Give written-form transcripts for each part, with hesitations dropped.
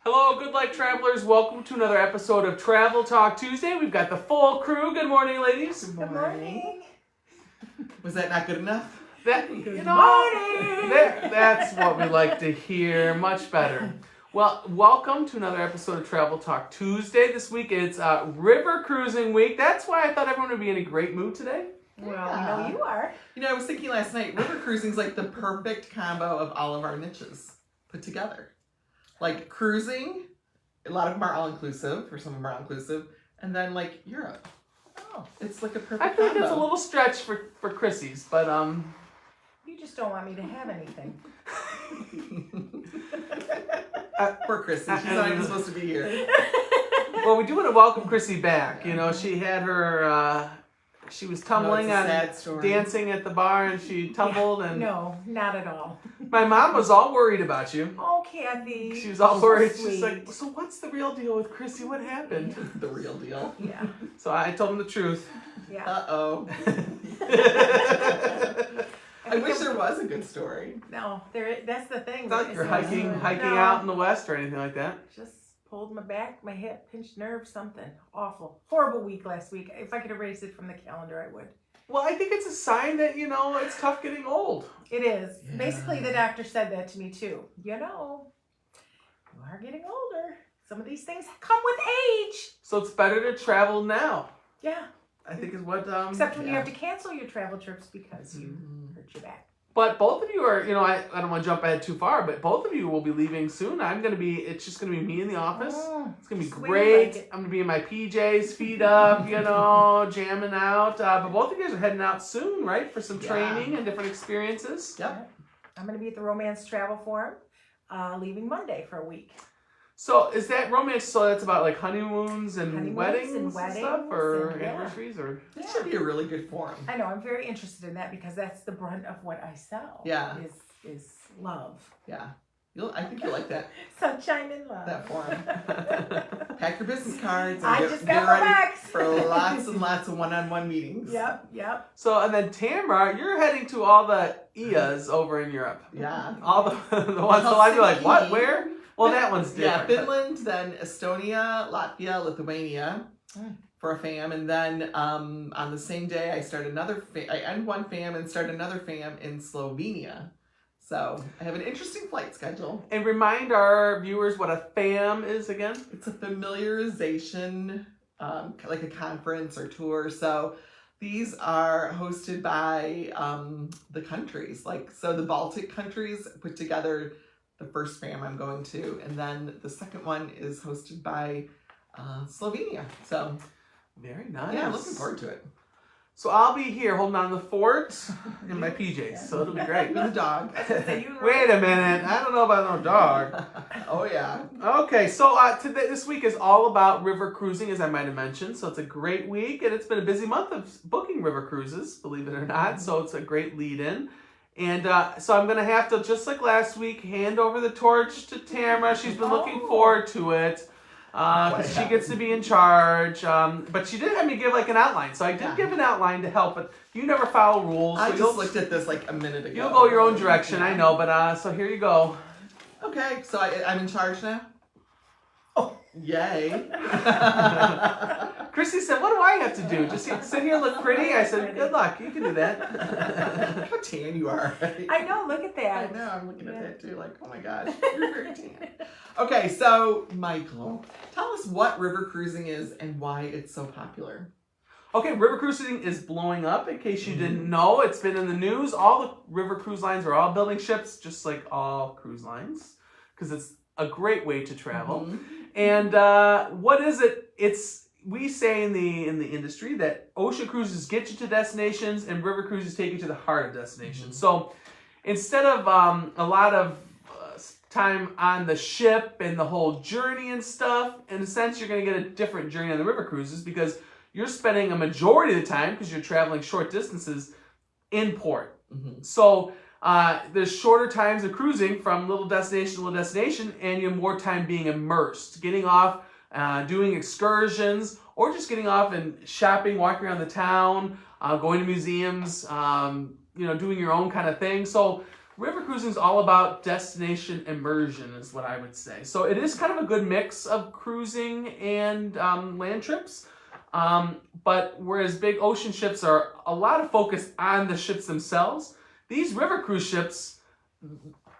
Hello, Good Life Travelers. Welcome to another episode of Travel Talk Tuesday. We've got the full crew. Good morning, ladies. Good morning. Was that not good enough? That's what we like to hear. Much better. Well, welcome to another episode of Travel Talk Tuesday. This week it's river cruising week. That's why I thought everyone would be in a great mood today. Well, I know you are. You know, I was thinking last night, river cruising's like the perfect combo of all of our niches put together. Like cruising, a lot of them are all-inclusive, or some of them are all-inclusive, and then like Europe. Oh, it's like a perfect I think combo. it's a little stretch for Chrissy's, but You just don't want me to have anything. Poor Chrissy, she's not even supposed to be here. Well, we do want to welcome Chrissy back. You know, she had her, she was tumbling on dancing at the bar, and she tumbled. And No, not at all. my mom was all worried about you. Oh, Kathy. She was all worried. So She's like, sweet. so what's the real deal with Chrissy? What happened? The real deal. Yeah. So I told him the truth. Yeah. Uh-oh. I wish there was a good story. No, that's the thing. It's not like you're It's hiking no. out in the West or anything like that. Just pulled my back, my hip, pinched nerve, something. Awful. Horrible week last week. If I could erase it from the calendar, I would. Well, I think it's a sign that, you know, it's tough getting old. It is. Yeah. Basically, the doctor said that to me, too. You know, you are getting older. Some of these things come with age. So it's better to travel now, Yeah. I think is what... Except when you yeah. have to cancel your travel trips because you hurt your back. But both of you are, you know, I don't want to jump ahead too far, but both of you will be leaving soon. It's just going to be me in the office. It's going to be Sweet, great. like it. I'm going to be in my PJs, feet up, you know, jamming out. But both of you guys are heading out soon, right? For some Yeah. training and different experiences. Yep. I'm going to be at the Romance Travel Forum, leaving Monday for a week. So is that romance, so that's about like honeymoons and weddings and stuff? weddings Or and, yeah. anniversaries? Or This should be a really good forum. I know, I'm very interested in that because that's the brunt of what I sell. Yeah. Is love. Yeah. I think you'll like that Sunshine and love. forum. Pack your business cards and I get, just get got my ready bags. for lots and lots of one-on-one meetings. Yep. So, and then Tamara, you're heading to all the IAs over in Europe. Yeah. All the ones, so I'd be like, what, Helsinki. where? Well, that one's different. Yeah, Finland, then Estonia, Latvia, Lithuania for a fam. And then on the same day, I start another I end one fam and start another fam in Slovenia. So I have an interesting flight schedule. And remind our viewers what a FAM is again. It's a familiarization, like a conference or tour. So these are hosted by the countries. So the Baltic countries put together the first fam I'm going to. And then the second one is hosted by Slovenia. So Very nice. yeah, I'm looking forward to it. So I'll be here holding on the fort in my PJs. So it'll be great. With a dog. Wait a minute. I don't know about no dog. Oh yeah. Okay, so this week is all about river cruising, as I might have mentioned. So it's a great week, and it's been a busy month of booking river cruises, believe it or not. So it's a great lead-in. And so I'm going to have to, just like last week, hand over the torch to Tamara. She's been looking forward to it. Because she gets to be in charge. But she did have me give like an outline. So I did give an outline to help, but you never follow rules. So I just looked at this like a minute ago. You'll go your own direction, I know. But so here you go. Okay, so I'm in charge now? Oh. Yay. Chrissy said, what do I have to do? Just sit here and look pretty? I said, good luck. You can do that. How tan you are. I know, look at I that. know, I'm looking at that too, like, oh my gosh, you're very tan. Okay, so Michael, tell us what river cruising is and why it's so popular. Okay, river cruising is blowing up. In case you didn't know, it's been in the news. All the river cruise lines are all building ships, just like all cruise lines, because it's a great way to travel. Mm-hmm. And what is it? We say in the industry that ocean cruises get you to destinations and river cruises take you to the heart of destinations. So instead of a lot of time on the ship and the whole journey and stuff, in a sense, you're going to get a different journey on the river cruises because you're spending a majority of the time, because you're traveling short distances, in port. Mm-hmm. So there's shorter times of cruising from little destination to little destination, and you have more time being immersed, getting off, doing excursions, or just getting off and shopping, walking around the town, going to museums, doing your own kind of thing. So river cruising is all about destination immersion, is what I would say. So it is kind of a good mix of cruising and land trips. But whereas big ocean ships are a lot of focus on the ships themselves, these river cruise ships,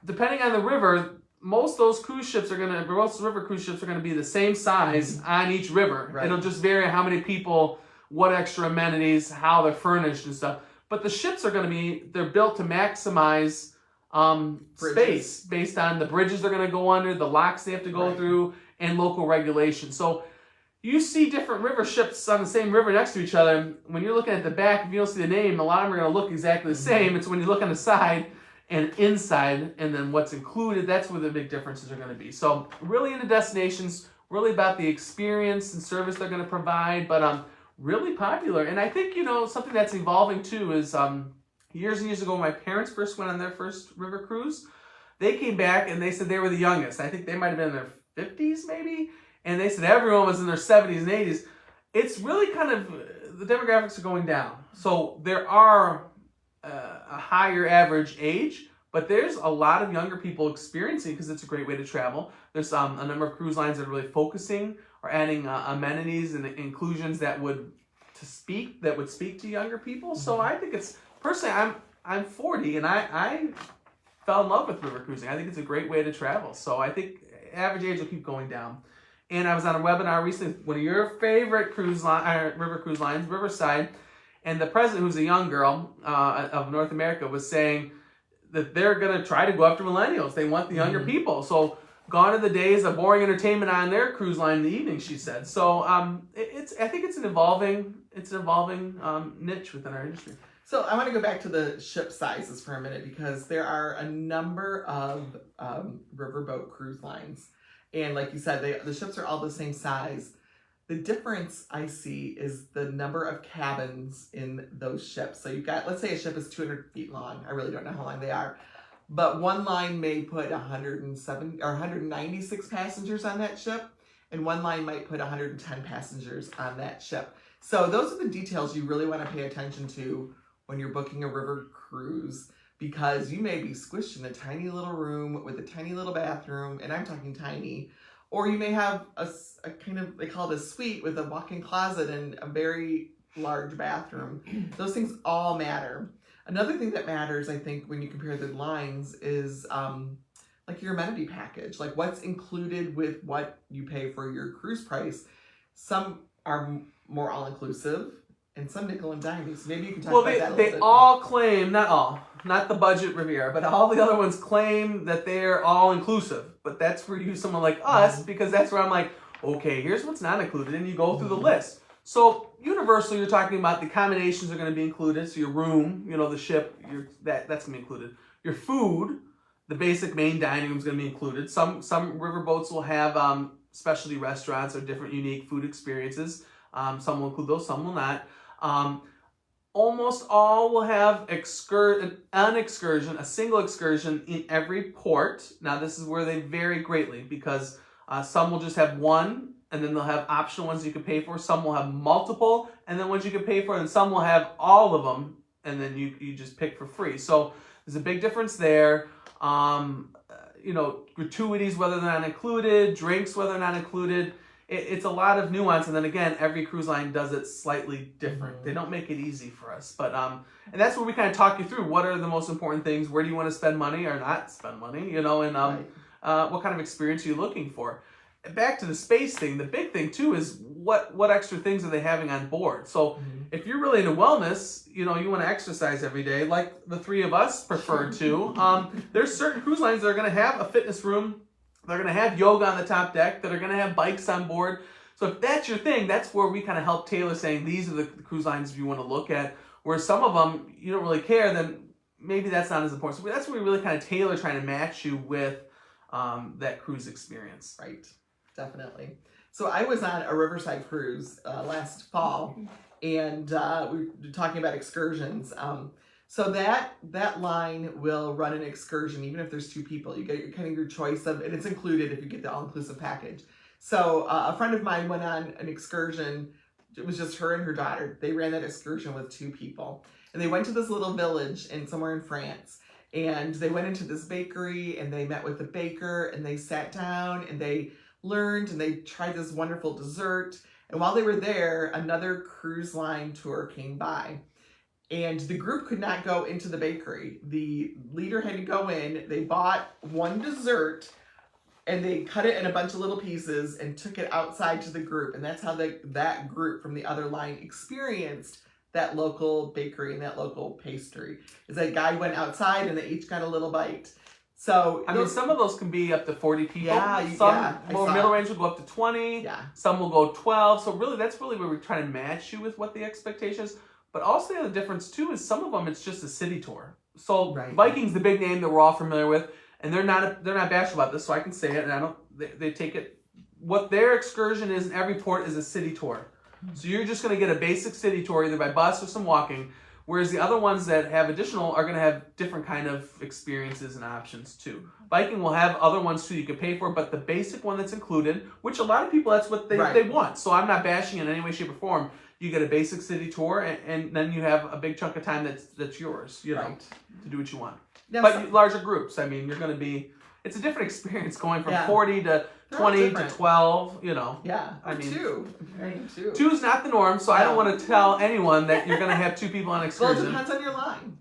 depending on the river, most river cruise ships are gonna be the same size on each river. Right. It'll just vary how many people, what extra amenities, how they're furnished and stuff. But the ships are they're built to maximize space based on the bridges they're gonna go under, the locks they have to go through, and local regulations. So you see different river ships on the same river next to each other. When you're looking at the back, if you don't see the name, a lot of them are gonna look exactly the same. It's when you look on the side and inside, and then what's included, that's where the big differences are going to be. So really into destinations, really about the experience and service they're going to provide, but really popular. And I think, something that's evolving too is years and years ago when my parents first went on their first river cruise, they came back and they said they were the youngest. I think they might have been in their 50s maybe, and they said everyone was in their 70s and 80s. It's really kind of, the demographics are going down. So there are a higher average age, but there's a lot of younger people experiencing because it's a great way to travel. There's a number of cruise lines that are really focusing or adding amenities and inclusions that would speak to younger people. So I think it's personally, I'm 40 and I fell in love with river cruising. I think it's a great way to travel. So I think average age will keep going down. And I was on a webinar recently, one of your favorite river cruise lines, Riverside. And the president, who's a young girl of North America, was saying that they're going to try to go after millennials. They want the younger people. So gone are the days of boring entertainment on their cruise line in the evening, she said. So I think it's an evolving niche within our industry. So I want to go back to the ship sizes for a minute because there are a number of riverboat cruise lines. And like you said, the ships are all the same size. The difference I see is the number of cabins in those ships. So you've got, let's say a ship is 200 feet long. I really don't know how long they are. But one line may put 107 or 196 passengers on that ship, and one line might put 110 passengers on that ship. So those are the details you really want to pay attention to when you're booking a river cruise, because you may be squished in a tiny little room with a tiny little bathroom, and I'm talking tiny. Or you may have a kind of, they call it a suite with a walk-in closet and a very large bathroom. Those things all matter. Another thing that matters, I think, when you compare the lines is like your amenity package, like what's included with what you pay for your cruise price. Some are more all-inclusive and some nickel and dime. So maybe you can talk about that a little bit. They all claim, not the budget Riviera, but all the other ones claim that they're all-inclusive. But that's for you, someone like us, because that's where I'm like, okay, here's what's not included, and you go through the list. So universally, you're talking about the accommodations are going to be included. So your room, the ship, that's going to be included. Your food, the basic main dining room is going to be included. Some riverboats will have specialty restaurants or different unique food experiences. Some will include those, some will not. Almost all will have a single excursion in every port. Now this is where they vary greatly because some will just have one, and then they'll have optional ones you can pay for. Some will have multiple, and then ones you can pay for, and some will have all of them, and then you just pick for free. So there's a big difference there. Gratuities, whether they're not included, drinks, whether they're not included. It's a lot of nuance, and then again, every cruise line does it slightly different. They don't make it easy for us, but and that's where we kind of talk you through what are the most important things, where do you want to spend money or not spend money, and what kind of experience are you looking for. Back to the space thing, the big thing too is what extra things are they having on board. So if you're really into wellness, you want to exercise every day, like the three of us prefer to. There's certain cruise lines that are going to have a fitness room. They're going to have yoga on the top deck, that are going to have bikes on board. So if that's your thing, that's where we kind of help tailor, saying these are the cruise lines you want to look at. Where some of them, you don't really care, then maybe that's not as important. So that's where we really kind of tailor, trying to match you with that cruise experience. Right, definitely. So I was on a Riverside cruise last fall, and we were talking about excursions. So that line will run an excursion even if there's two people. You get your choice of, and it's included if you get the all-inclusive package. So a friend of mine went on an excursion. It was just her and her daughter. They ran that excursion with two people. And they went to this little village somewhere in France. And they went into this bakery and they met with the baker and they sat down and they learned and they tried this wonderful dessert. And while they were there, another cruise line tour came by. And the group could not go into the bakery. The leader had to go in. They bought one dessert and they cut it in a bunch of little pieces and took it outside to the group. And that's how that group from the other line experienced that local bakery and that local pastry. Is that guy went outside and they each got a little bite. So I mean, some of those can be up to 40 people. Yeah, Some more middle range will go up to 20. Yeah. Some will go 12. So really, that's really where we're trying to match you with what the expectation is. But also the other difference too is some of them it's just a city tour. So Right. Viking's the big name that we're all familiar with, and they're not bashful about this, so I can say it. And I don't. They take it. What their excursion is in every port is a city tour. So you're just going to get a basic city tour either by bus or some walking. Whereas the other ones that have additional are going to have different kind of experiences and options too. Viking will have other ones too you can pay for, but the basic one that's included, which a lot of people that's what they want. So I'm not bashing in any way, shape, or form. You get a basic city tour, and then you have a big chunk of time that's yours, you know, to do what you want. Now, but larger groups, I mean, you're going to be. It's a different experience going from 40 to 20 to 12, you know. Yeah, I mean, two. Two's not the norm, so I don't want to tell anyone that you're going to have 2 people on excursion. Well, it depends on your line.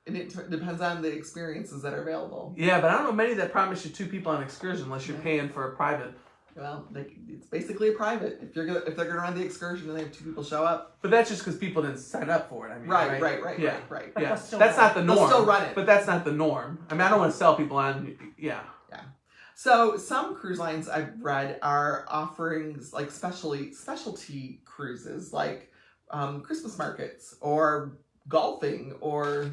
And it depends on the experiences that are available. Yeah, but I don't know many that promise you 2 people on excursion unless you're paying for a private. Well, it's basically a private. If they're gonna run the excursion and they have 2 people show up. But that's just because people didn't sign up for it. I mean, Right. Yeah. But That's not the norm. They'll still run it. But that's not the norm. I mean, I don't want to sell people on. Yeah. So some cruise lines I've read are offering like specialty cruises, like Christmas markets or golfing or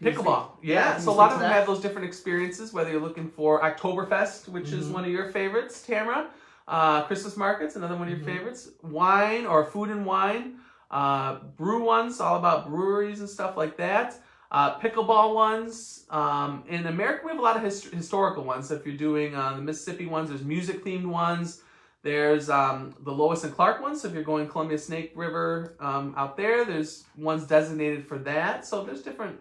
Pickleball. Yeah. So a lot of them have those different experiences, whether you're looking for Oktoberfest, which is one of your favorites, Tamara. Christmas markets, another one of your favorites. Wine or food and wine. Brew ones, all about breweries and stuff like that. Pickleball ones. In America, we have a lot of historical ones. So if you're doing the Mississippi ones, there's music-themed ones. There's the Lois and Clark ones. So if you're going Columbia Snake River out there, there's ones designated for that. So there's different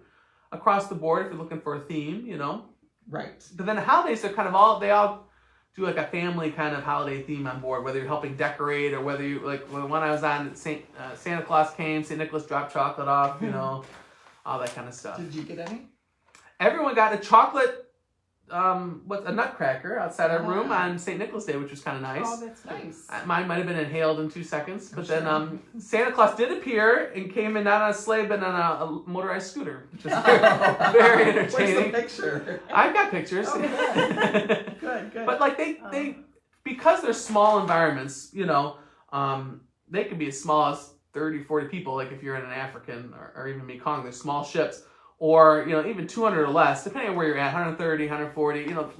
across the board if you're looking for a theme, you know. Right. But then the holidays, they're kind of they all do like a family kind of holiday theme on board, whether you're helping decorate or whether you, like the one I was on, Santa Claus came, St. Nicholas dropped chocolate off, you know, all that kind of stuff. Did you get any? Everyone got a chocolate, a nutcracker outside our room on St. Nicholas Day, which was kind of nice. Oh, that's nice. Mine might have been inhaled in 2 seconds, but then Santa Claus did appear and came in not on a sleigh, but on a motorized scooter, which is very entertaining. Where's the picture? I've got pictures. Oh, good. But like they because they're small environments, you know, they could be as small as 30, 40 people. Like if you're in an African or even Mekong, they're small ships. Or, you know, even 200 or less, depending on where you're at, 130, 140, you know,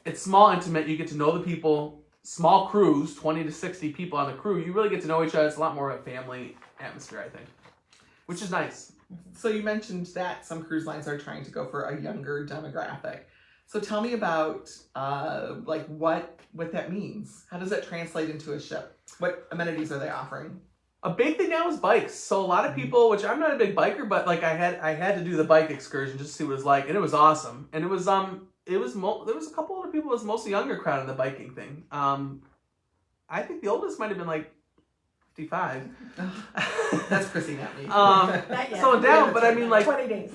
it's small, intimate, you get to know the people, small crews, 20 to 60 people on the crew, you really get to know each other. It's a lot more of a family atmosphere, I think, which is nice. So you mentioned that some cruise lines are trying to go for a younger demographic. So tell me about, like, what that means. How does that translate into a ship? What amenities are they offering? A big thing now is bikes. So a lot of people, which I'm not a big biker, but like I had to do the bike excursion just to see what it was like, and it was awesome. And there was a couple other people. It was mostly younger crowd in the biking thing. I think the oldest might have been like 55. That's Chrissy, not me. So down, but I mean like 20 days.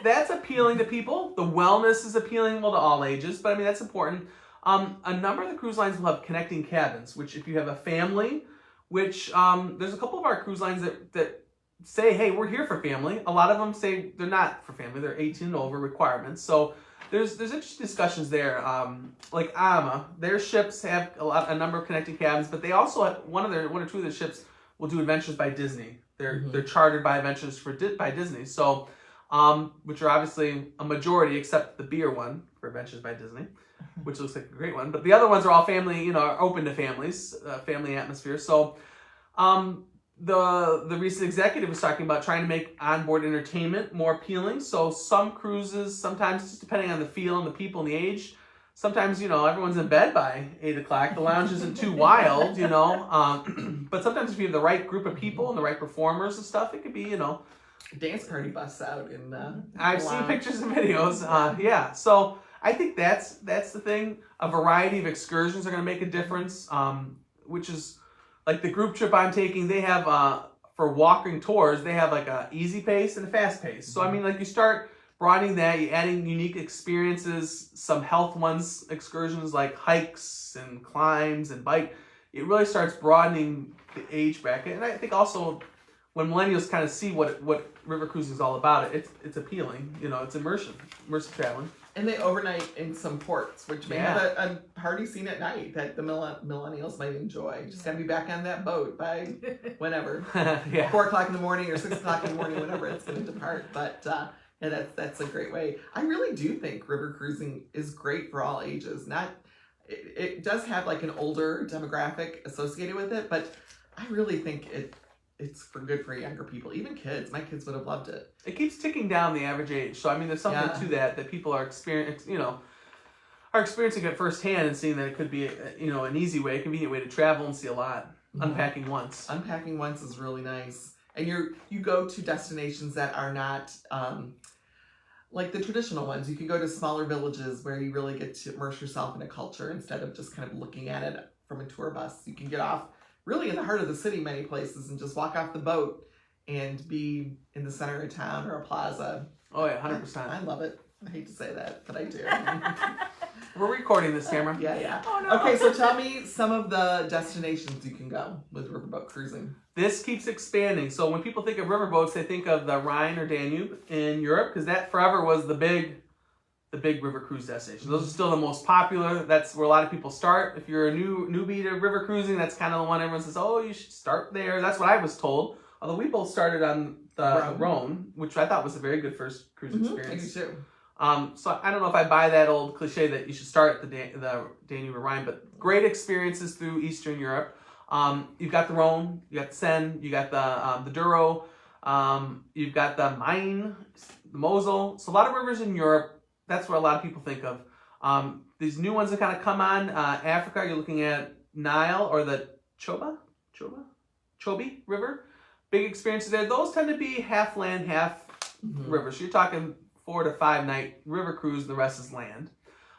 that's appealing to people. The wellness is appealing to all ages, but I mean that's important. A number of the cruise lines will have connecting cabins, which if you have a family. Which there's a couple of our cruise lines that say, hey, we're here for family. A lot of them say they're not for family. They're 18 and over requirements. So there's interesting discussions there. Like AMA, their ships have a number of connecting cabins, but they also have one or two of their ships will do Adventures by Disney. They're chartered by Adventures by Disney. So which are obviously a majority, except the beer one for Adventures by Disney, which looks like a great one. But the other ones are all family, you know, are open to families, family atmosphere. So the recent executive was talking about trying to make onboard entertainment more appealing. So some cruises, sometimes just depending on the feel and the people and the age, sometimes, you know, everyone's in bed by 8 o'clock. The lounge isn't too wild, you know. But sometimes if you have the right group of people and the right performers and stuff, it could be, you know, dance party busts out in I've seen Milan. pictures and videos. Yeah, so I think that's the thing. A variety of excursions are going to make a difference. Which is like the group trip I'm taking. They have for walking tours. They have like a easy pace and a fast pace. So I mean, like you start broadening that, you're adding unique experiences, some health ones, excursions like hikes and climbs and bike. It really starts broadening the age bracket, and I think also when millennials kind of see what river cruising is all about, it's appealing. You know, it's immersive traveling. And they overnight in some ports, which may Yeah. have a party scene at night that the millennials might enjoy. Just gotta be back on that boat by whenever, Yeah. 4 o'clock in the morning or 6 o'clock in the morning, whenever it's going to depart. But yeah, that's a great way. I really do think river cruising is great for all ages. It does have like an older demographic associated with it, but I really think it's good for younger people, even kids. My kids would have loved it. It keeps ticking down the average age. So I mean, there's something to that people are experiencing it firsthand and seeing that it could be an easy way, a convenient way to travel and see a lot. Unpacking once. Unpacking once is really nice, and you go to destinations that are not like the traditional ones. You can go to smaller villages where you really get to immerse yourself in a culture instead of just kind of looking at it from a tour bus. You can get off really in the heart of the city many places and just walk off the boat and be in the center of town or a plaza. Oh yeah, 100%. I love it. I hate to say that, but I do. We're recording this, camera. Yeah. Oh, no. Okay, so tell me some of the destinations you can go with riverboat cruising. This keeps expanding. So when people think of riverboats, they think of the Rhine or Danube in Europe, because that forever was the big river cruise destination. Those are still the most popular. That's where a lot of people start. If you're a newbie to river cruising, that's kind of the one everyone says, oh, you should start there. That's what I was told. Although we both started on the Rhone, which I thought was a very good first cruise experience. I do too. So I don't know if I buy that old cliche that you should start at the Danube or Rhine, but great experiences through Eastern Europe. You've got the Rhone, you got the Seine, you got the Douro, you've got the Main, the Mosel. So a lot of rivers in Europe. That's what a lot of people think of. These new ones that kind of come on. Africa, you're looking at Nile or the Chobe River. Big experiences there. Those tend to be half land, half river. So you're talking 4 to 5 night river cruise, and the rest is land.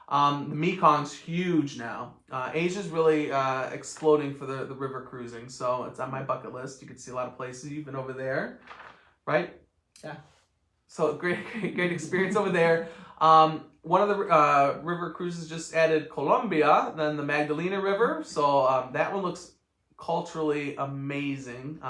The Mekong's huge now. Asia's really exploding for the river cruising, so it's on my bucket list. You can see a lot of places. You've been over there, right? Yeah. So great experience over there. One of the river cruises just added Colombia, then the Magdalena River. So that one looks culturally amazing.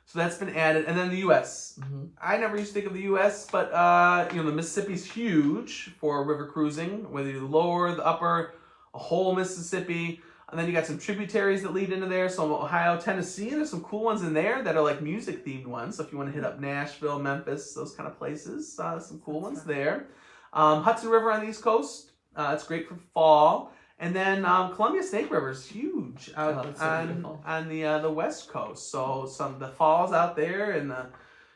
So that's been added. And then the U.S. I never used to think of the U.S., but the Mississippi's huge for river cruising, whether you lower, the upper, a whole Mississippi. And then you got some tributaries that lead into there. So Ohio, Tennessee, there's some cool ones in there that are like music-themed ones. So if you want to hit up Nashville, Memphis, those kind of places, some cool ones there. Hudson River on the East Coast, it's great for fall. And then Columbia Snake River is huge out on the West Coast. So the falls out there and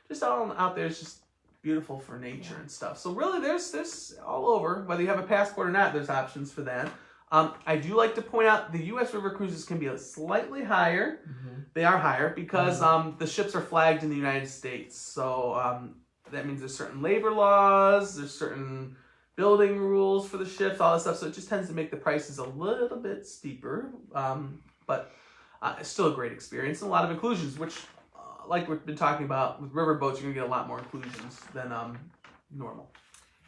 just all out there is just beautiful for nature and stuff. So really, there's all over. Whether you have a passport or not, there's options for that. I do like to point out the U.S. river cruises can be slightly higher. They are higher because the ships are flagged in the United States. So that means there's certain labor laws, there's certain building rules for the ships, all this stuff. So it just tends to make the prices a little bit steeper. But it's still a great experience and a lot of inclusions, which, like we've been talking about, with river boats, you're going to get a lot more inclusions than normal.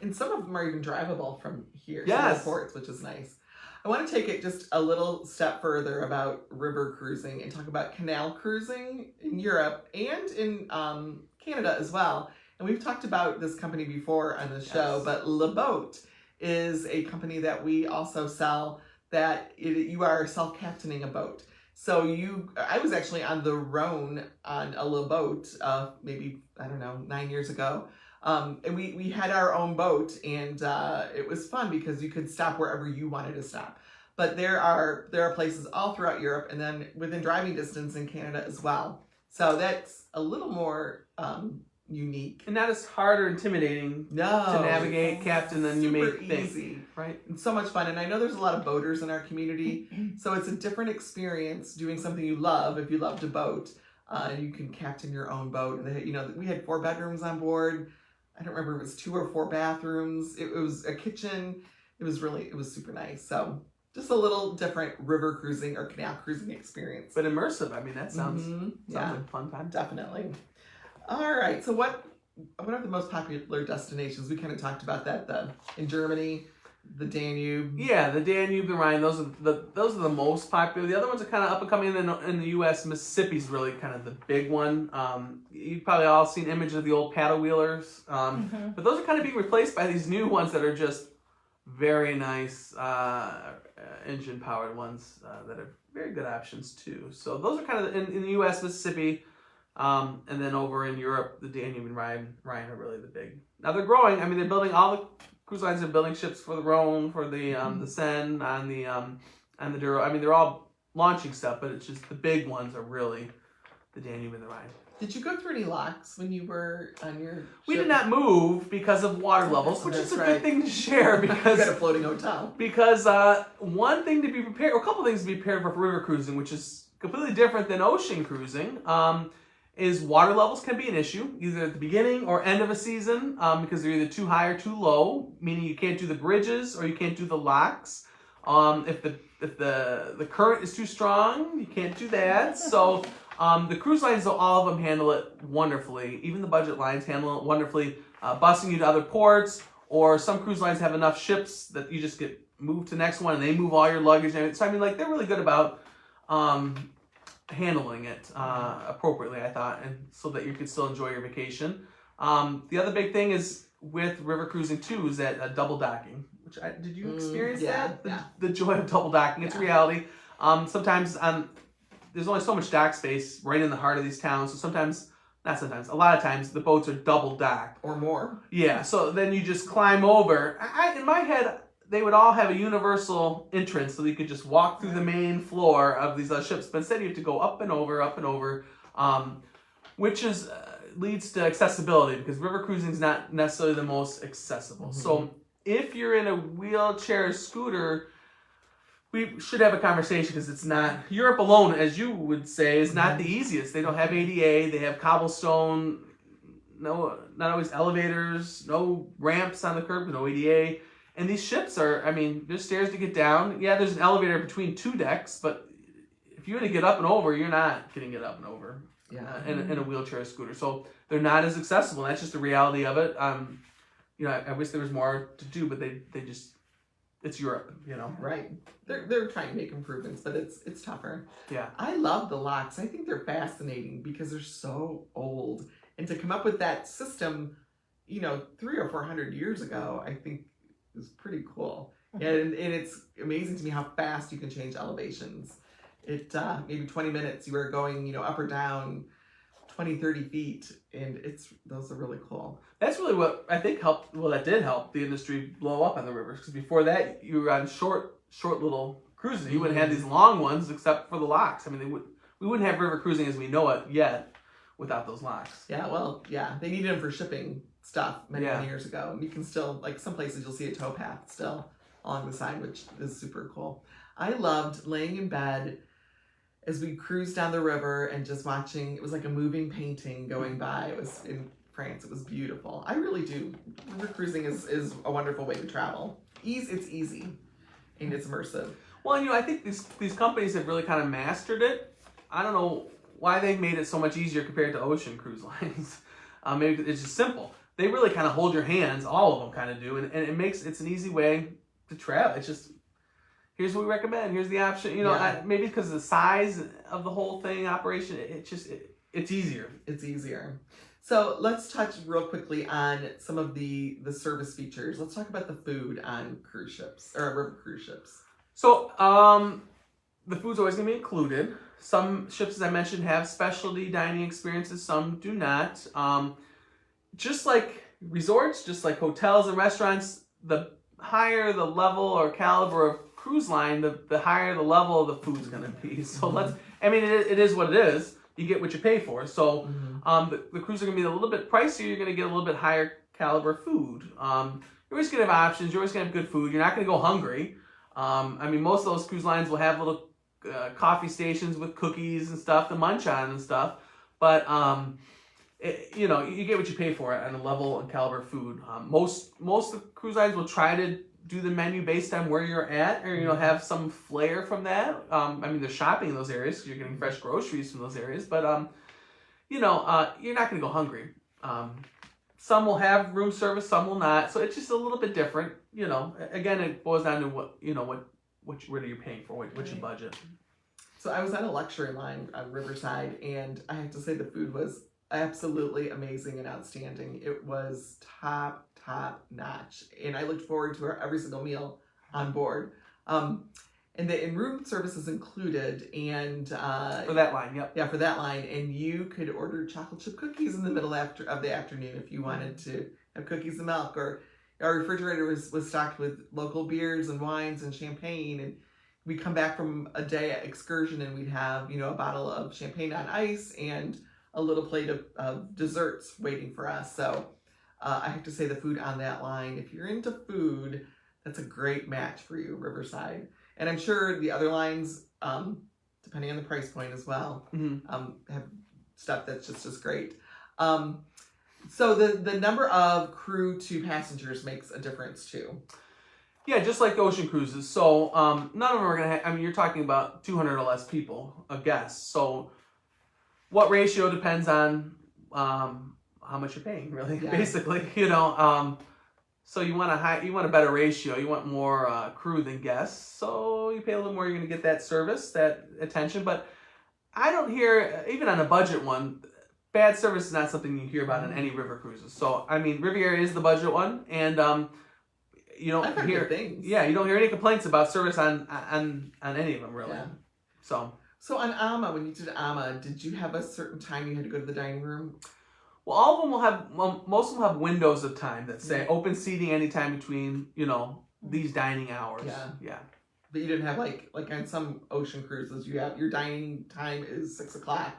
And some of them are even drivable from here to Yes. the ports, which is nice. I want to take it just a little step further about river cruising and talk about canal cruising in Europe and in Canada as well. And we've talked about this company before on the show, but Le Boat is a company that we also sell that you are self-captaining a boat. So I was actually on the Rhone on a Le Boat maybe, 9 years ago. And we had our own boat, and it was fun because you could stop wherever you wanted to stop. But there are places all throughout Europe, and then within driving distance in Canada as well. So that's a little more unique. And not as hard or intimidating to navigate, captain, than you may think. Easy. Right? It's so much fun. And I know there's a lot of boaters in our community, so it's a different experience doing something you love if you love to boat. You can captain your own boat. And we had 4 bedrooms on board. I don't remember if it was 2 or 4 bathrooms. It was a kitchen. It was super nice. So just a little different river cruising or canal cruising experience. But immersive. I mean, that sounds yeah, like a fun time. Definitely. All right. So what are the most popular destinations? We kind of talked about that. In Germany, the Danube. Yeah, the Danube, the Rhine. Those are the most popular. The other ones are kind of up and coming in the U.S. Mississippi's really kind of the big one. You've probably all seen images of the old paddle wheelers, but those are kind of being replaced by these new ones that are just very nice engine powered ones that are very good options too. So those are kind of in the U.S. Mississippi. And then over in Europe, the Danube and Rhine are really the big. Now they're growing. I mean, they're building all the cruise lines are building ships for the Rhone, for the Seine, and the Douro. I mean, they're all launching stuff, but it's just the big ones are really the Danube and the Rhine. Did you go through any locks when you were on your ship? We did not move because of water levels, which is a good thing to share because you got a floating hotel. Because one thing to be prepared, or a couple things to be prepared for river cruising, which is completely different than ocean cruising, is water levels can be an issue, either at the beginning or end of a season, because they're either too high or too low, meaning you can't do the bridges or you can't do the locks. If the current is too strong, you can't do that. So the cruise lines, though, all of them handle it wonderfully. Even the budget lines handle it wonderfully, busing you to other ports, or some cruise lines have enough ships that you just get moved to the next one and they move all your luggage and everything. So I mean, like, they're really good about handling it appropriately, I thought, and so that you could still enjoy your vacation. The other big thing is with river cruising too is that double docking. Did you experience that? The joy of double docking. It's a reality. Sometimes there's only so much dock space right in the heart of these towns, so a lot of times the boats are double docked or more. Yeah, so then you just climb over. In my head, they would all have a universal entrance so you could just walk through the main floor of these ships. But instead, you have to go up and over, which leads to accessibility because river cruising is not necessarily the most accessible. So if you're in a wheelchair scooter, we should have a conversation because it's not, Europe alone, as you would say, is not the easiest. They don't have ADA, they have cobblestone, not always elevators, no ramps on the curb, no ADA. And these ships there's stairs to get down. Yeah, there's an elevator between 2 decks, but if you want to get up and over, you're not getting it up and over in a wheelchair scooter. So they're not as accessible. That's just the reality of it. I wish there was more to do, but they just, it's Europe, Right. They're trying to make improvements, but it's tougher. Yeah. I love the locks. I think they're fascinating because they're so old. And to come up with that system, 300 or 400 years ago, I think is pretty cool. And it's amazing to me how fast you can change elevations. It maybe 20 minutes you are going, up or down 20, 30 feet, and those are really cool. That's really what I think helped. Well, that did help the industry blow up on the rivers because before that you were on short little cruises. You wouldn't have these long ones except for the locks. I mean, we wouldn't have river cruising as we know it yet without those locks. Yeah, they needed them for shipping stuff many years ago. And you can still, like, some places you'll see a towpath still along the side, which is super cool. I loved laying in bed as we cruised down the river and just watching. It was like a moving painting going by. It was in France. It was beautiful. I really do. River cruising is a wonderful way to travel. It's easy and it's immersive. Well, I think these companies have really kind of mastered it. I don't know why they've made it so much easier compared to ocean cruise lines. Maybe it's just simple. They really kind of hold your hands. All of them kind of do, and it's an easy way to travel. It's just, here's what we recommend. Here's the option. Maybe because of the size of the whole thing, operation. It's easier. It's easier. So let's touch real quickly on some of the service features. Let's talk about the food on cruise ships or river cruise ships. So the food's always going to be included. Some ships, as I mentioned, have specialty dining experiences. Some do not. Just like resorts, just like hotels and restaurants, the higher the level or caliber of cruise line, the higher the level of the food's going to be. So it is what it is. You get what you pay for. So the cruise are going to be a little bit pricier. You're going to get a little bit higher caliber food. You're always going to have options. You're always going to have good food. You're not going to go hungry. Most of those cruise lines will have little coffee stations with cookies and stuff to munch on and stuff. But you know, you get what you pay for it on a level and caliber food. Most of the cruise lines will try to do the menu based on where you're at, or you know, have some flair from that. I mean, they're shopping in those areas because you're getting fresh groceries from those areas, but you know, you're not going to go hungry. Some will have room service, some will not. So it's just a little bit different. You know, again, it boils down to what are you paying for? What's your budget? So I was on a luxury line on Riverside, and I have to say the food was absolutely amazing and outstanding. It was top notch, and I looked forward to every single meal on board. And the in-room service is included, and For that line, yep. yeah, for that line, and you could order chocolate chip cookies in the middle of the afternoon if you wanted to have cookies and milk, or our refrigerator was stocked with local beers and wines and champagne, and we'd come back from a day excursion and we'd have, you know, a bottle of champagne on ice and a little plate of desserts waiting for us. So I have to say the food on that line, if you're into food, that's a great match for you, Riverside. And I'm sure the other lines, depending on the price point as well, have stuff that's just as great. So the number of crew to passengers makes a difference too. Yeah, just like ocean cruises. So none of them are going to have, I mean, you're talking about 200 or less people, a guest. So what ratio depends on how much you're paying, really, basically, you know. So you want a better ratio. You want more crew than guests. So you pay a little more, you're going to get that service, that attention. But I don't hear, even on a budget one, bad service is not something you hear about on any river cruises. So, I mean, Riviera is the budget one. And you don't hear things. Yeah, you don't hear any complaints about service on any of them, really. Yeah. So on AMA, when you did AMA, did you have a certain time you had to go to the dining room? Well, all of them will have, most of them have windows of time that say open seating anytime between, you know, these dining hours. Yeah. But you didn't have like on some ocean cruises, you have your dining time is 6 o'clock.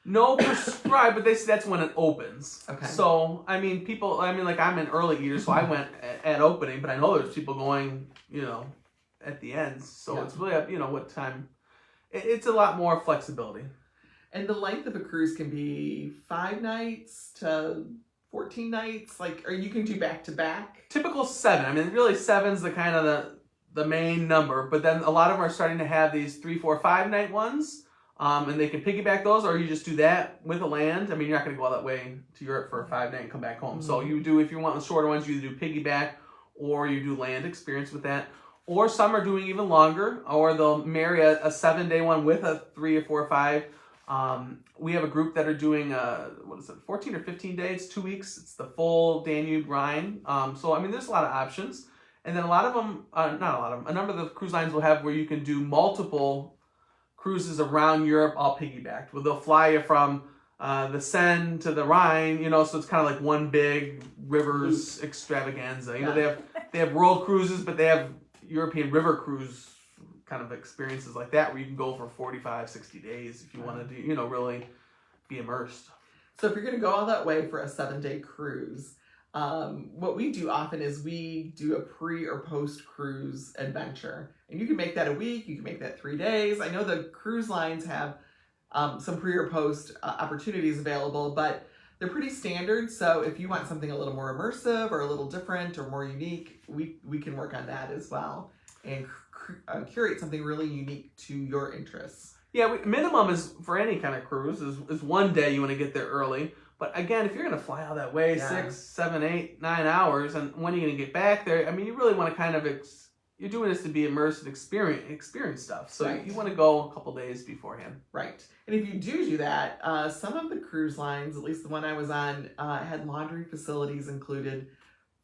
No prescribed, but they say that's when it opens. Okay. So, I mean, like I'm an early eater, so I went at opening, but I know there's people going, you know, at the end. So it's really up, you know, what time. It's a lot more flexibility. And the length of a cruise can be 5 nights to 14 nights, or you can do back to back. Typical 7. I mean, really 7's the kind of the main number, but then a lot of them are starting to have these 3, 4, 5 night ones. And they can piggyback those, or you just do that with a land. I mean, you're not going to go all that way to Europe for a 5 night and come back home. So you do, if you want the shorter ones, you either do piggyback or you do land experience with that. Or some are doing even longer, or they'll marry a 7-day one with a 3 or 4 or 5. We have a group that are doing 14 or 15 days, 2 weeks. It's the full Danube Rhine. So I mean, there's a lot of options, and then a lot of them, a number of the cruise lines will have where you can do multiple cruises around Europe, all piggybacked. Well, they'll fly you from the Seine to the Rhine, you know, so it's kind of like one big rivers extravaganza. You know, they have world cruises, but they have European river cruise kind of experiences like that where you can go for 45, 60 days if you want to do, you know, really be immersed. So if you're going to go all that way for a 7-day cruise, what we do often is we do a pre or post cruise adventure, and you can make that a week, you can make that 3 days. I know the cruise lines have some pre or post opportunities available, but they're pretty standard. So if you want something a little more immersive or a little different or more unique, we can work on that as well and curate something really unique to your interests. Yeah, minimum is for any kind of cruise is 1 day you want to get there early. But again, if you're going to fly all that way, 6, 7, 8, 9 hours, and when are you going to get back there? I mean, you really want to kind of, you're doing this to be immersed and experience stuff. So you want to go a couple days beforehand. Right. And if you do that, some of the cruise lines, at least the one I was on, had laundry facilities included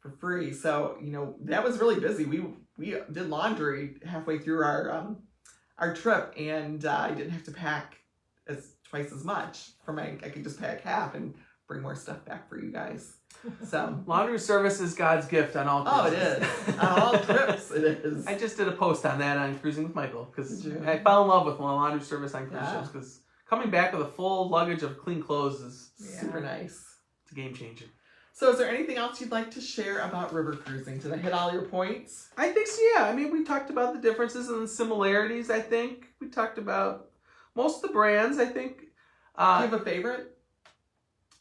for free. So, you know, that was really busy. We did laundry halfway through our trip, and I didn't have to pack twice as much. I could just pack half and bring more stuff back for you guys. So laundry service is God's gift on all cruises. Oh, it is. On all trips, it is. I just did a post on that on Cruising with Michael because I fell in love with laundry service on cruise ships because coming back with a full luggage of clean clothes is super nice. It's a game changer. So is there anything else you'd like to share about river cruising? Did I hit all your points? I think so, yeah. I mean, we talked about the differences and the similarities, I think. We talked about most of the brands, I think. Do you have a favorite?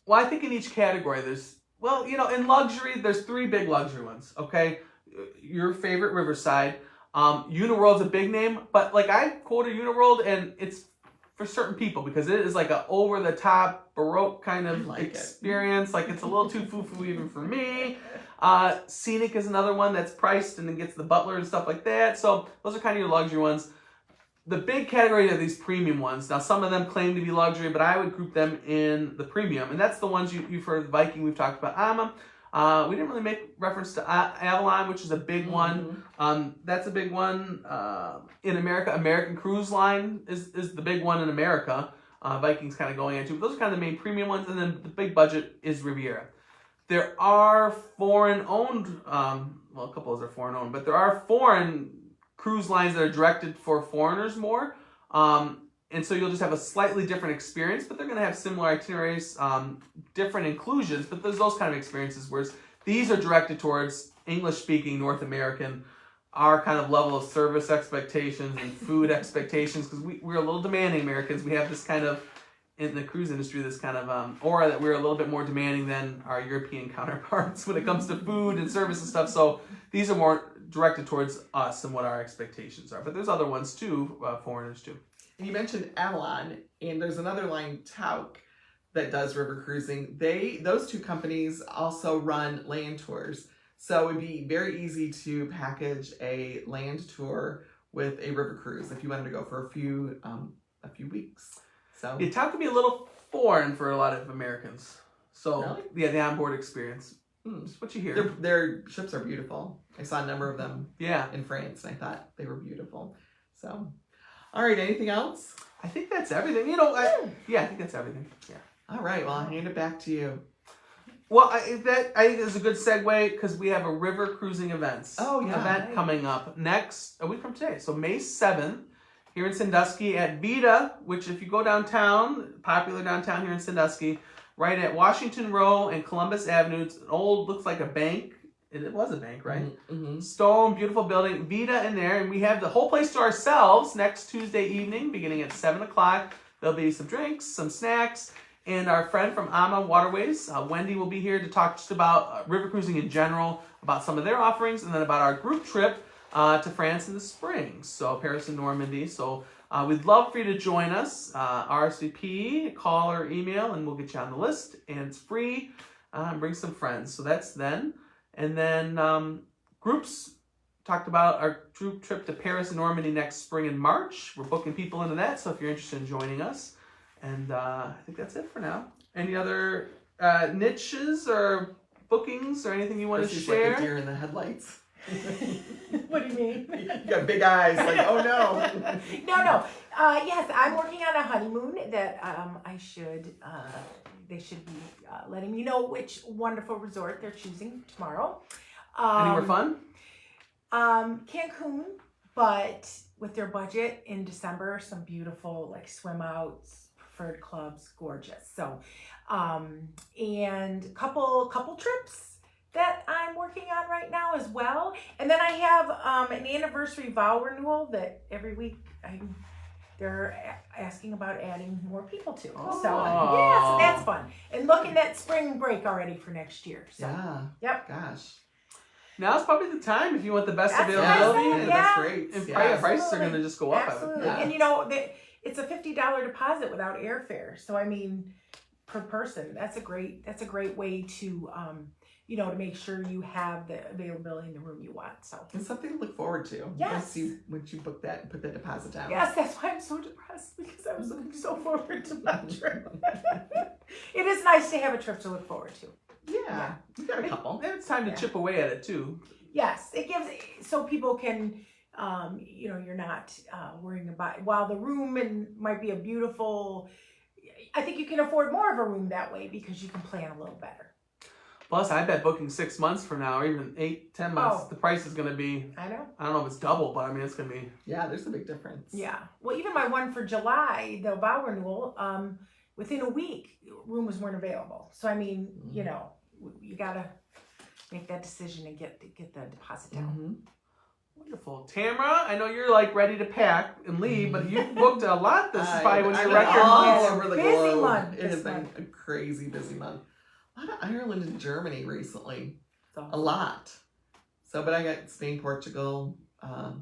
Well, I think in each category there's, well, in luxury, there's 3 big luxury ones, okay? Your favorite Riverside. Uniworld's a big name, but like I quoted Uniworld, and it's for certain people because it is like a over-the-top Baroque kind of experience. Like it's a little too foo-foo even for me. Scenic is another one that's priced and then gets the butler and stuff like that. So those are kind of your luxury ones. The big category are these premium ones. Now, some of them claim to be luxury, but I would group them in the premium. And that's the ones you've heard, Viking, we've talked about, Amma. We didn't really make reference to Avalon, which is a big one. That's a big one. In America, American Cruise Line is the big one in America. Viking's kind of going into. Those are kind of the main premium ones. And then the big budget is Riviera. There are foreign-owned, well, a couple of those are foreign-owned, but there are foreign cruise lines that are directed for foreigners more. And so you'll just have a slightly different experience, but they're going to have similar itineraries, different inclusions, but there's those kind of experiences, whereas these are directed towards English-speaking North American, our kind of level of service expectations and food expectations, because we're a little demanding Americans. We have this kind of, in the cruise industry, this kind of aura that we're a little bit more demanding than our European counterparts when it comes to food and service and stuff. So these are more directed towards us and what our expectations are. But there's other ones too, foreigners too. And you mentioned Avalon, and there's another line, Tauk, that does river cruising. Those 2 companies also run land tours. So it would be very easy to package a land tour with a river cruise if you wanted to go for a few weeks. So Yeah, Tauk can be a little foreign for a lot of Americans. So Really? yeah, the onboard experience. That's what you hear. Their ships are beautiful. I saw a number of them Yeah. in France, and I thought they were beautiful. So, all right, anything else? I think that's everything. I think that's everything. Yeah. All right, well, I'll hand it back to you. Well, I think is a good segue because we have a river cruising event coming up a week from today. So May 7th here in Sandusky at Vita, which if you go downtown, popular downtown here in Sandusky, right at Washington Row and Columbus Avenue. It's an old, looks like a bank. It was a bank, right? Mm-hmm. Stone, beautiful building. Vita in there. And we have the whole place to ourselves next Tuesday evening, beginning at 7 o'clock. There'll be some drinks, some snacks. And our friend from Amma Waterways, Wendy, will be here to talk just about river cruising in general, about some of their offerings, and then about our group trip to France in the spring. So Paris and Normandy. So we'd love for you to join us. RSVP, call or email, and we'll get you on the list. And it's free. Bring some friends. So that's then. And then groups, talked about our group trip to Paris and Normandy next spring and March. We're booking people into that, so if you're interested in joining us. And I think that's it for now. Any other niches or bookings or anything you want to share? Like a deer in the headlights. What do you mean? You got big eyes, like, oh no. No. Yes, I'm working on a honeymoon that they should be letting me know which wonderful resort they're choosing tomorrow. Anywhere fun? Cancun, but with their budget in December, some beautiful like swim outs, preferred clubs, gorgeous. So, and couple trips that I'm working on right now as well. And then I have an anniversary vow renewal that every week they're asking about adding more people to. Oh. So yeah, so that's fun. And looking at spring break already for next year. So Yeah. Yep. Gosh. Now's probably the time if you want the best That's availability. what I said, And yeah. That's great. And Yeah. prices are going to just go up. Absolutely. Yeah. And it's a $50 deposit without airfare. So I mean, per person, that's a great way to to make sure you have the availability in the room you want. So It's something to look forward to. Yes. Once you book that and put that deposit down. yes, that's why I'm so depressed because I was looking so forward to my trip. It is nice to have a trip to look forward to. Yeah. You got a couple. And it's time to Yeah. chip away at it too. Yes, it gives so people can, you're not worrying about while the room might be a beautiful. I think you can afford more of a room that way because you can plan a little better. Plus, I bet booking 6 months from now, or even 8-10 months, the price is going to be, I know. I don't know if it's double, but I mean, it's going to be. Yeah, there's a big difference. Yeah. Well, even my one for July, the vow renewal, within a week, rooms weren't available. So I mean, you gotta make that decision and get the deposit down. Mm-hmm. Wonderful. Tamara, I know you're like ready to pack and leave, but you booked a lot. This is probably one of I've your been record all months. over the Busy globe. month It this has been month. a crazy busy month. A lot of Ireland and Germany recently. So, A lot. So, but I got Spain, Portugal. I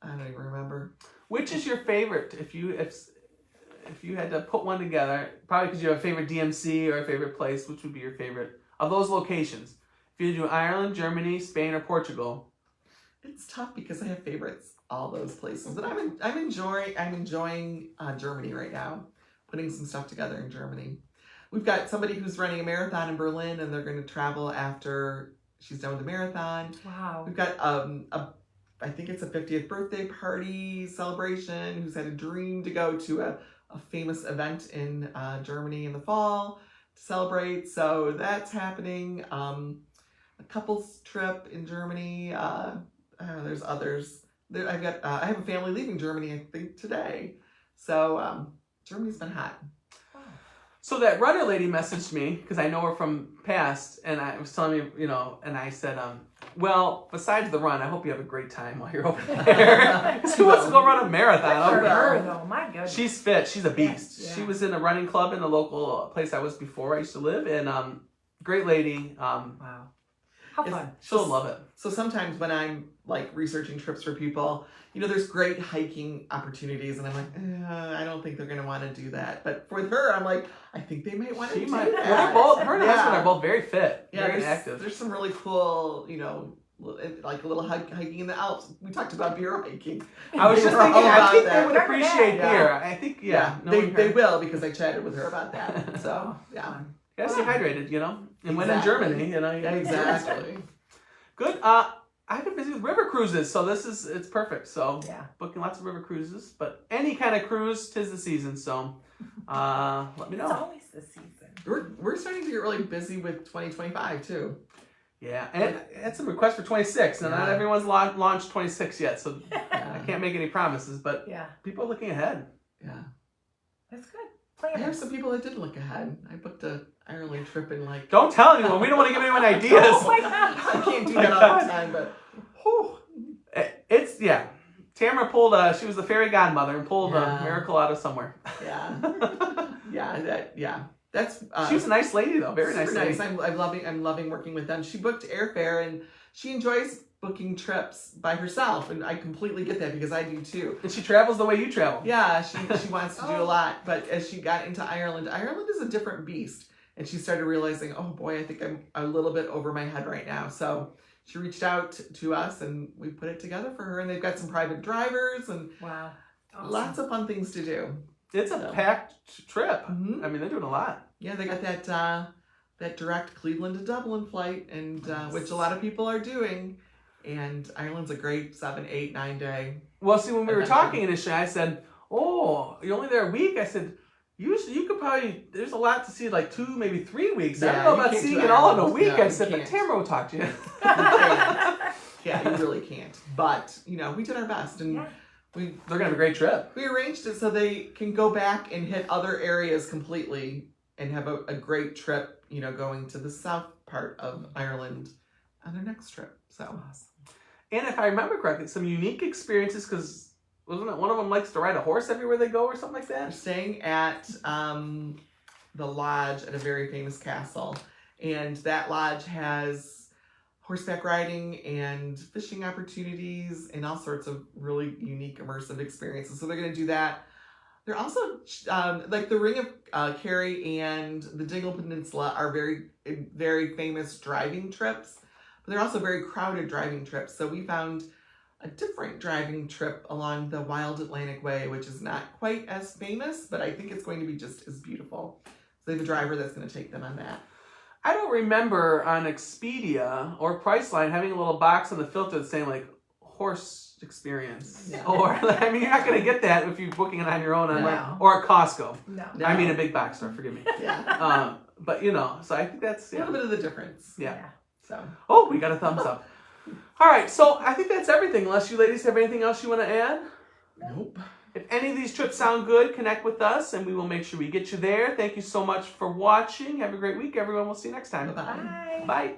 don't even remember. Which is your favorite? If you had to put one together, probably because you have a favorite DMC or a favorite place, which would be your favorite of those locations? If you do Ireland, Germany, Spain, or Portugal. It's tough because I have favorites all those places, but I'm enjoying Germany right now. Putting some stuff together in Germany. We've got somebody who's running a marathon in Berlin, and they're going to travel after she's done with the marathon. wow. We've got I think it's a 50th birthday party celebration. Who's had a dream to go to a famous event in Germany in the fall to celebrate. So that's happening. A couple's trip in Germany. There's others. I have a family leaving Germany, I think, today. So Germany's been hot. So that runner lady messaged me, because I know her from past, and I was telling me, and I said, well, besides the run, I hope you have a great time while you're over there. Who wants to go run a marathon? For Okay. her, though, my goodness. She's fit. She's a beast. Yeah. She was in a running club in the local place I was before I used to live, and great lady. Wow. How fun. She'll love it. So sometimes when I'm like researching trips for people, there's great hiking opportunities, and I'm like, I don't think they're going to want to do that. But for her, I'm like, I think they might want to do that. Well, they're both. Her and her husband are both very fit, very active. There's some really cool, like a little hiking in the Alps. We talked about beer hiking. I was just They were thinking, all I about think that. they would appreciate Yeah. beer. I think, they will, because I chatted with her about that. So yeah, stay hydrated, and when in Germany, you gotta be exactly. Good. I've been busy with river cruises, so it's perfect. So booking lots of river cruises, but any kind of cruise, 'tis the season. So let me know. It's always the season. We're starting to get really busy with 2025 too. Yeah, and I had some requests for 26, and not everyone's launched 26 yet, so I can't make any promises, but people are looking ahead. Yeah. That's good. I have some people that did look ahead. I booked a Ireland trip in like... Don't tell anyone. We don't want to give anyone ideas. Oh my God. I can't do that all the time, but... Whew. Tamara pulled she was the fairy godmother and pulled a miracle out of somewhere. That's she was a nice lady though, very nice lady. I'm loving working with them. She booked airfare, and she enjoys booking trips by herself, and I completely get that because I do too. And she travels the way you travel. Yeah, she wants to do a lot, but as she got into Ireland is a different beast, and she started realizing, oh boy, I think I'm a little bit over my head right now. So she reached out to us, and we put it together for her, and they've got some private drivers and wow, awesome. Lots of fun things to do. It's a packed trip. Mm-hmm. I mean, they're doing a lot. Yeah, they got that direct Cleveland to Dublin flight, and which a lot of people are doing. And Ireland's a great 7, 8, 9 day. Well, see, when we were talking initially, I said, "Oh, you're only there a week." I said, "Usually, you could probably. There's a lot to see, like 2, maybe 3 weeks. I don't know about seeing it all in a week." I said, "But Tamara will talk to you." Yeah, you really can't. But we did our best, and they're gonna have a great trip. We arranged it so they can go back and hit other areas completely and have a great trip. Going to the south part of Ireland on their next trip. So awesome. And if I remember correctly, some unique experiences, because wasn't it one of them likes to ride a horse everywhere they go or something like that? They're staying at the lodge at a very famous castle, and that lodge has horseback riding and fishing opportunities and all sorts of really unique immersive experiences. So they're going to do that. They're also like the Ring of Kerry and the Dingle Peninsula are very, very famous driving trips. They're also very crowded driving trips. So we found a different driving trip along the Wild Atlantic Way, which is not quite as famous, but I think it's going to be just as beautiful. So they have a driver that's going to take them on that. I don't remember on Expedia or Priceline having a little box on the filter saying like horse experience. No. Or I mean, you're not going to get that if you're booking it on your own No. or at Costco. No. I mean a big box store, forgive me. Yeah. But so I think that's a little bit of the difference. Yeah. So. Oh, we got a thumbs up. All right, so I think that's everything. Unless you ladies have anything else you want to add? Nope. If any of these trips sound good, connect with us, and we will make sure we get you there. Thank you so much for watching. Have a great week, everyone. We'll see you next time. Bye-bye. Bye. Bye.